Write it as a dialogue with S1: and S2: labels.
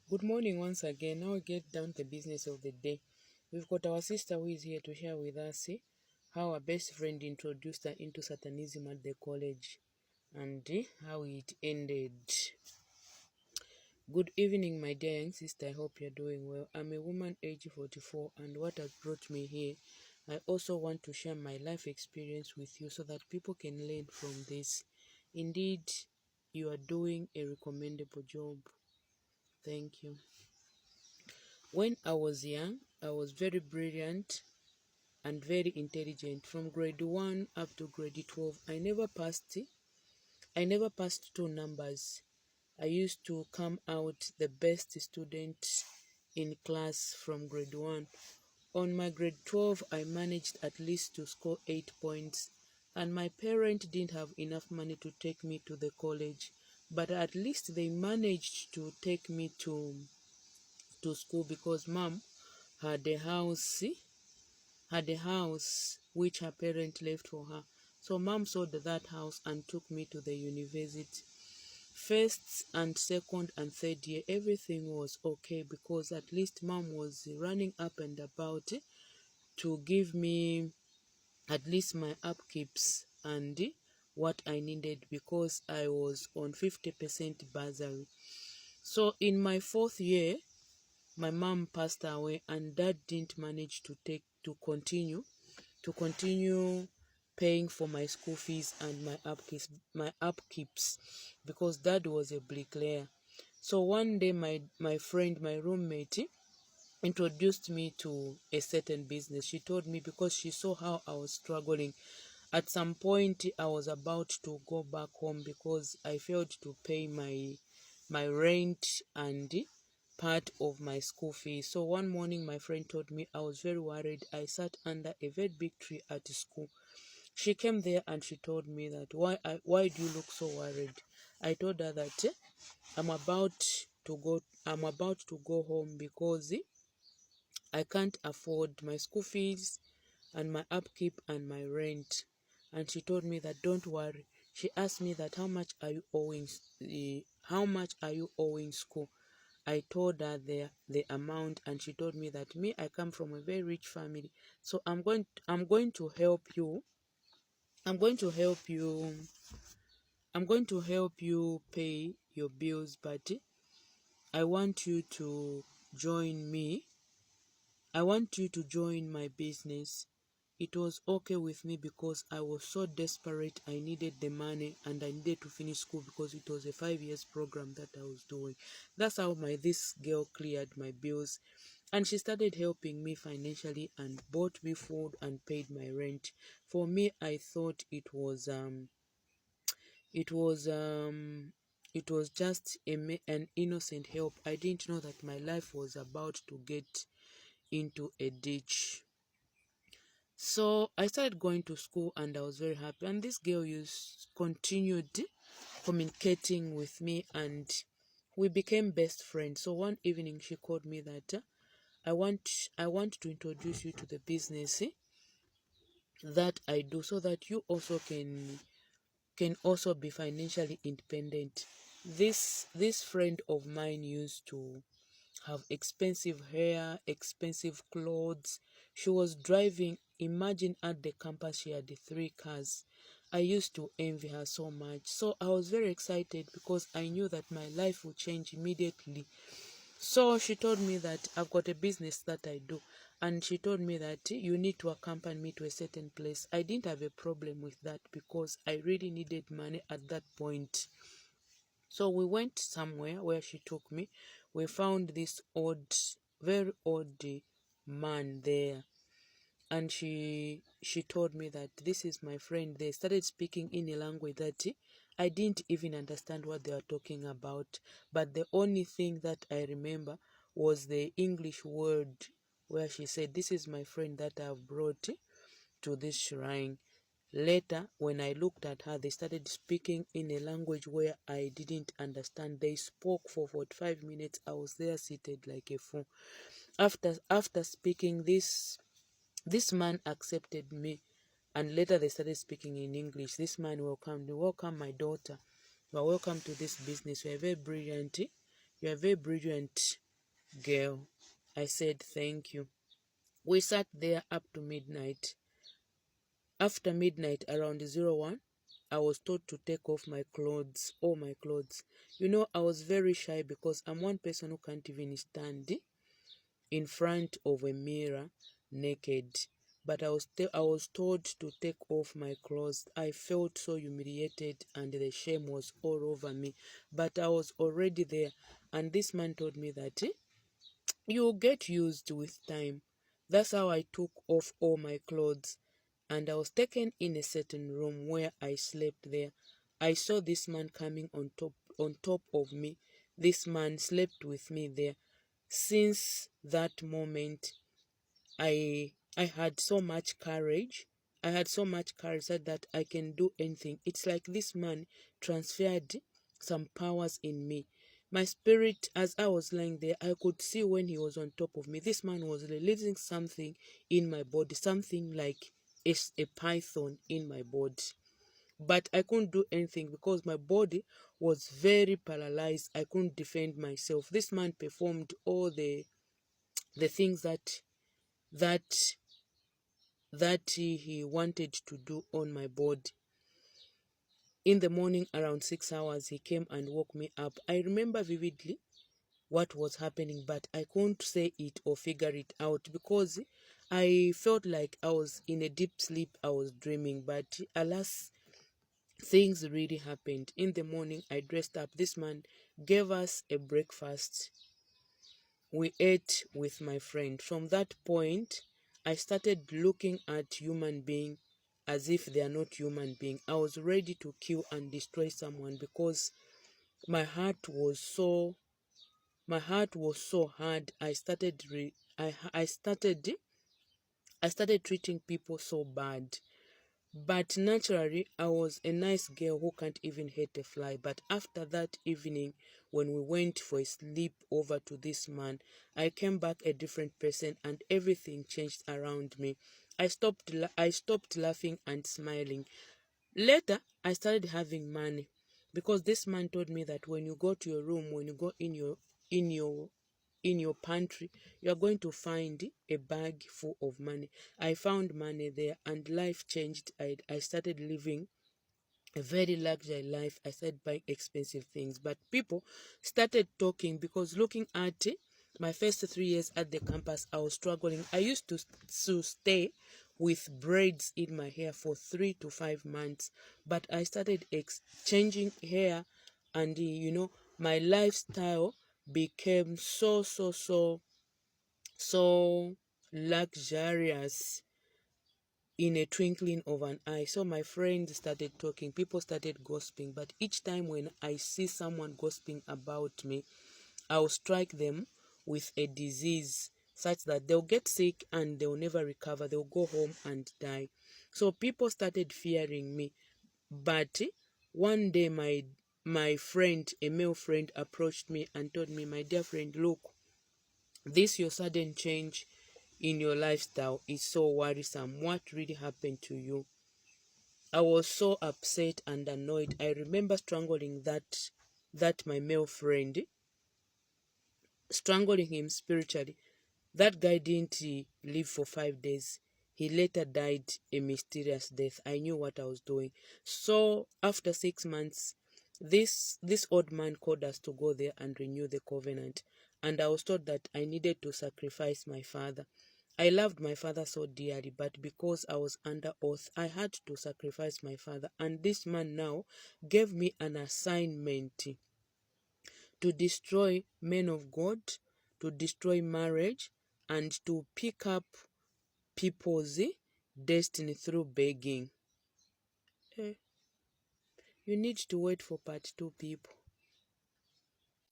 S1: Good morning once again. Now we get down to the business of the day. We've got our sister who is here to share with us how her best friend introduced her into Satanism at the college and how it ended. Good evening, my dear young sister. I hope you're doing well. I'm a woman age 44, and what has brought me here, I also want to share my life experience with you so that people can learn from this. Indeed, you are doing a recommendable job. Thank you. When I was young, I was very brilliant and very intelligent. From grade 1 up to grade 12, I never passed two numbers. I used to come out the best student in class from grade 1. On my grade 12, I managed at least to score 8 points, and my parents didn't have enough money to take me to the college, but at least they managed to take me to school because mom had a house which her parent left for her. So mom sold that house and took me to the university. First and second and third year, everything was okay because at least mom was running up and about to give me at least my upkeeps and what I needed because I was on 50% bursary. So in my fourth year, my mom passed away and dad didn't manage to continue paying for my school fees and my upkeeps because dad was a bricklayer. So one day my friend, my roommate, introduced me to a certain business. She told me because she saw how I was struggling. At some point I was about to go back home because I failed to pay my rent and part of my school fees. So one morning my friend told me I was very worried. I sat under a very big tree at school. She came there and she told me that why do you look so worried? I told her that I'm about to go home because I can't afford my school fees and my upkeep and my rent. And she told me that don't worry. She asked me that how much are you owing school? I told her the amount, and she told me that me, I come from a very rich family, so I'm going to help you. I'm going to help you. I'm going to help you pay your bills, but I want you to join me. I want you to join my business. It was okay with me because I was so desperate. I needed the money and I needed to finish school because it was a 5 years program that I was doing. That's how this girl cleared my bills, and she started helping me financially and bought me food and paid my rent. For me, I thought it was just an innocent help. I didn't know that my life was about to get into a ditch. So I started going to school and I was very happy. And this girl continued communicating with me and we became best friends. So one evening she called me that I want to introduce you to the business that I do so that you also can also be financially independent. This friend of mine used to have expensive hair, expensive clothes. She was driving. Imagine at the campus, she had 3 cars. I used to envy her so much. So I was very excited because I knew that my life would change immediately. So she told me that I've got a business that I do. And she told me that you need to accompany me to a certain place. I didn't have a problem with that because I really needed money at that point. So we went somewhere where she took me. We found this very odd man there. And she told me that this is my friend. They started speaking in a language that I didn't even understand what they were talking about. But the only thing that I remember was the English word where she said, this is my friend that I've brought to this shrine. Later, when I looked at her, they started speaking in a language where I didn't understand. They spoke for 45 minutes. I was there seated like a fool. After speaking, this man accepted me, and later they started speaking in English. This man welcomed me. Welcome, my daughter. You are welcome to this business. You are very brilliant. You're a very brilliant girl. I said, thank you. We sat there up to midnight. After midnight, around 01, I was told to take off my clothes, all my clothes. I was very shy because I'm one person who can't even stand in front of a mirror naked. But I was told to take off my clothes. I felt so humiliated and the shame was all over me. But I was already there. And this man told me that you'll get used with time. That's how I took off all my clothes and I was taken in a certain room where I slept there. I saw this man coming on top of me. This man slept with me there. Since that moment, I had so much courage. I had so much courage that I can do anything. It's like this man transferred some powers in me. My spirit, as I was lying there, I could see when he was on top of me. This man was releasing something in my body, something like a python in my body. But I couldn't do anything because my body was very paralyzed. I couldn't defend myself. This man performed all the things that that he wanted to do on my body. In the morning, around 6 hours, he came and woke me up. I remember vividly what was happening, but I couldn't say it or figure it out because I felt like I was in a deep sleep. I was dreaming, but alas, things really happened. In the morning, I dressed up. This man gave us a breakfast. We ate with my friend. From that point, I started looking at human being as if they are not human being. I was ready to kill and destroy someone because my heart was so my heart was so hard. I started treating people so bad. But naturally, I was a nice girl who can't even hate a fly. But after that evening, when we went for a sleep over to this man, I came back a different person and everything changed around me. I stopped laughing and smiling. Later, I started having money because this man told me that when you go to your room, when you go in your in your pantry, you are going to find a bag full of money. I found money there and life changed. I started living a very luxury life. I started buying expensive things, but people started talking because looking at my first 3 years at the campus, I was struggling. I used to stay with braids in my hair for 3 to 5 months, but I started exchanging hair, and my lifestyle became so luxurious in a twinkling of an eye. So my friends started talking, people started gossiping, but each time when I see someone gossiping about me, I'll strike them with a disease such that they'll get sick and they'll never recover. They'll go home and die. So people started fearing me. But one day my friend, a male friend, approached me and told me, my dear friend, look, this your sudden change in your lifestyle is so worrisome. What really happened to you? I was so upset and annoyed. I remember strangling that my male friend, strangling him spiritually. That guy didn't live for 5 days. He later died a mysterious death. I knew what I was doing. So after 6 months, this old man called us to go there and renew the covenant. And I was told that I needed to sacrifice my father. I loved my father so dearly, but because I was under oath, I had to sacrifice my father. And this man now gave me an assignment to destroy men of God, to destroy marriage, and to pick up people's destiny through begging. You need to wait for part 2, people.